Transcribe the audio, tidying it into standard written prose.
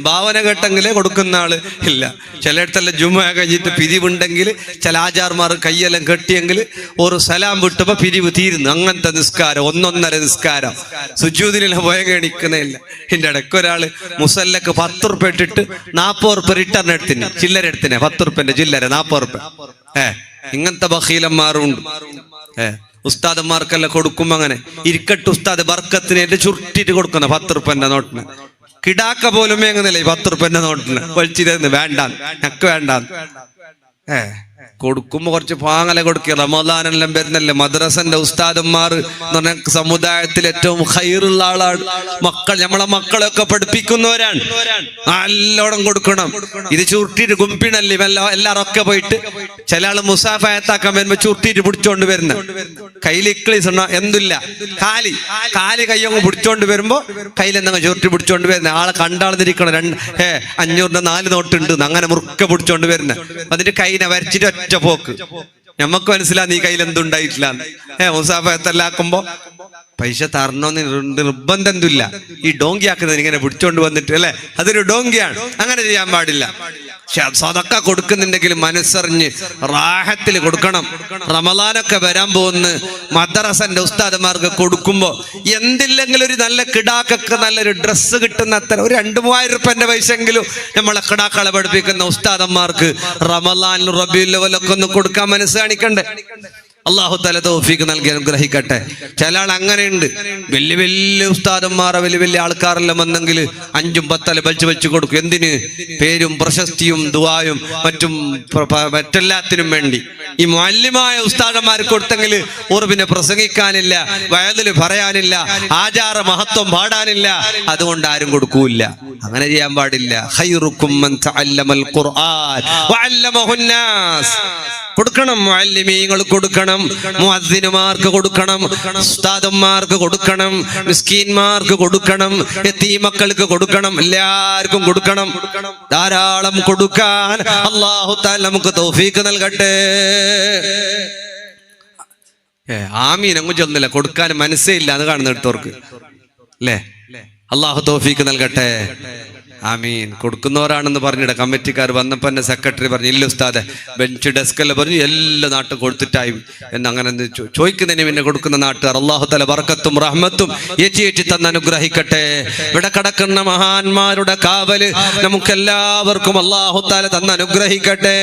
ഭാവന കേട്ടെങ്കിലേ കൊടുക്കുന്ന ആള് ഇല്ല. ചിലയിടത്തെല്ലാം ജുമ കഴിഞ്ഞിട്ട് പിരിവുണ്ടെങ്കിൽ ചില ആചാർമാർ കയ്യെല്ലാം കെട്ടിയെങ്കിൽ ഒരു സലാം വിട്ടുമ്പോ പിരിവ് തീരുന്നു. അങ്ങനത്തെ നിസ്കാരം 1.5 നിസ്കാരം സുജൂദിനെല്ലാം പോയ എണിക്കുന്നില്ല. ഇതിന്റെ ഇടയ്ക്ക് ഒരാള് മുസല്ലക്ക് 10 റുപ്യ ഇട്ടിട്ട് 40 റുപ്യ റിട്ടേൺ എടുത്തിന്, ചില്ലര എടുത്തിനെ 10 റുപ്യന്റെ ചില്ലര 40 റുപ്യ. ഇങ്ങനത്തെ ബഖീലന്മാരുണ്ട്. ഉസ്താദന്മാർക്കെല്ലാം കൊടുക്കുമ്പോ അങ്ങനെ ഇരിക്കട്ട് ഉസ്താദ് ബർക്കത്തിന് ചുരുട്ടിട്ട് കൊടുക്കുന്ന 10 റുപ്യന്റെ നോട്ടിന്. കിടാക്ക പോലും എങ്ങനെയല്ലേ 10 റുപ്യന്റെ നോട്ടിന് വലിച്ചിരുന്ന് വേണ്ടാൻ ഞക്ക് വേണ്ടാൻ. കൊടുക്കുമ്പോ കുറച്ച് പാങ്ങല കൊടുക്കുക. റമദാനെല്ലാം വരുന്നല്ലേ, മദ്രസന്റെ ഉസ്താദന്മാർ എന്ന് പറഞ്ഞ സമുദായത്തിൽ ഏറ്റവും ഖൈറുള്ള ആളാണ്. നമ്മളെ മക്കളെയൊക്കെ പഠിപ്പിക്കുന്നവരാണ്. നല്ലോണം കൊടുക്കണം. ഇത് ചുരുട്ടിട്ട് ഗുംപിണല്ലേ എല്ലാരൊക്കെ പോയിട്ട് ചില ആള് മുസാഫയത്താക്കാൻ വരുമ്പോ ചുരുട്ടിട്ട് പിടിച്ചോണ്ട് വരുന്ന കയ്യിൽ ഇക്ലീസ് എന്തില്ല കാലി കയ്യങ്ങ് പിടിച്ചോണ്ട് വരുമ്പോ കയ്യിലെന്തെങ്കിലും ചുരുട്ടി പിടിച്ചോണ്ട് വരുന്ന ആളെ കണ്ടാളന്നിരിക്കണം. 500 4 നോട്ടുണ്ട് അങ്ങനെ മുറുക്ക പിടിച്ചോണ്ട് വരുന്ന അതിന്റെ കൈനെ വരച്ചിട്ട് ഒറ്റ പോക്ക്. ഞമ്മക്ക് മനസ്സിലാ നീ കയ്യിൽ എന്തുണ്ടായിട്ടില്ല. മുസാഫയത്തല്ലാക്കുമ്പോ പൈസ തരണോന്ന് നിർബന്ധം എന്തില്ല. ഈ ഡോങ്കി ആക്കുന്നത് ഇങ്ങനെ പിടിച്ചോണ്ട് വന്നിട്ട് അല്ലെ, അതൊരു ഡോങ്കിയാണ്. അങ്ങനെ ചെയ്യാൻ പാടില്ല. സദക്ക കൊടുക്കുന്നുണ്ടെങ്കിൽ മനസ്സറിഞ്ഞ് റാഹത്തിൽ കൊടുക്കണം. റമദാനൊക്കെ വരാൻ പോകുന്ന മദ്രസന്റെ ഉസ്താദന്മാർക്ക് കൊടുക്കുമ്പോ എന്തില്ലെങ്കിലും ഒരു നല്ല കിടാക്കൊക്കെ നല്ലൊരു ഡ്രസ്സ് കിട്ടുന്ന അത്ര ഒരു 2-3 റുപ്യന്റെ പൈസെങ്കിലും നമ്മളെ കിടാക്കളെ പഠിപ്പിക്കുന്ന ഉസ്താദന്മാർക്ക് റമദാനിലും റബീഉൽ അവ്വലൊക്കെ ഒന്ന് കൊടുക്കാൻ മനസ്സ് കാണിക്കണ്ടേ? അല്ലാഹു തആല തൗഫീഖ് നൽകി അനുഗ്രഹിക്കട്ടെ. ചില ആൾ അങ്ങനെയുണ്ട്. വലിയ വലിയ ഉസ്താദന്മാരെ വലിയ ആൾക്കാരെല്ലാം വന്നെങ്കിൽ 5ഉം 10 വലിച്ചു കൊടുക്കും. എന്തിന്? പേരും പ്രശസ്തിയും ദുആയും മറ്റെല്ലാത്തിനും വേണ്ടി. ഈ മുഅല്ലിമായ ഉസ്താദന്മാർ കൊടുത്തെങ്കിൽ പിന്നെ പ്രസംഗിക്കാനില്ല, വയലിൽ പറയാനില്ല, ആചാര മഹത്വം പാടാനില്ല. അതുകൊണ്ട് ആരും കൊടുക്കൂല്ല. അങ്ങനെ ചെയ്യാൻ പാടില്ല. ഖൈറുക്കും മൻ തഅല്ലമൽ ഖുർആൻ വഅല്ലമഹു നാസ്. കൊടുക്കണം. മുഅല്ലിമീങ്ങൾ കൊടുക്കണം, മുഅദ്ദിനുമാർക്ക് കൊടുക്കണം, ഉസ്താദന്മാർക്ക് കൊടുക്കണം, മിസ്കീന്മാർക്ക് കൊടുക്കണം, യതീമക്കൾക്ക് കൊടുക്കണം, എല്ലാവർക്കും കൊടുക്കണം. ധാരാളം കൊടുക്കാൻ അല്ലാഹു തആല നമുക്ക് തൗഫീഖ് നൽകട്ടെ. ആമീൻ അങ്ങ് ചൊല്ലുന്നില്ല, കൊടുക്കാൻ മനസ്സേ ഇല്ല എന്ന് കാണുന്നിടത്തോർക്ക് അല്ലേ. അല്ലാഹു തൗഫീഖ് നൽകട്ടെ. ആമീൻ. കൊടുക്കുന്നവരാണെന്ന് പറഞ്ഞിട കമ്മിറ്റിക്കാർ വന്നപ്പോ എന്നെ സെക്രട്ടറി പറഞ്ഞു, ഇല്ല ഉസ്താദെ ബെഞ്ച് ഡെസ്കെല്ലാം പറഞ്ഞു എല്ലാ നാട്ടും കൊടുത്തിട്ടായി എന്നങ്ങനെ ചോദിക്കുന്നതിന് പിന്നെ കൊടുക്കുന്ന നാട്ടുകാർ അല്ലാഹു തആല ബർക്കത്തും റഹ്മത്തും ഏറ്റി തന്ന് അനുഗ്രഹിക്കട്ടെ. ഇവിടെ കിടക്കുന്ന മഹാന്മാരുടെ കാവല് നമുക്കെല്ലാവർക്കും അല്ലാഹു തആല തന്ന് അനുഗ്രഹിക്കട്ടെ.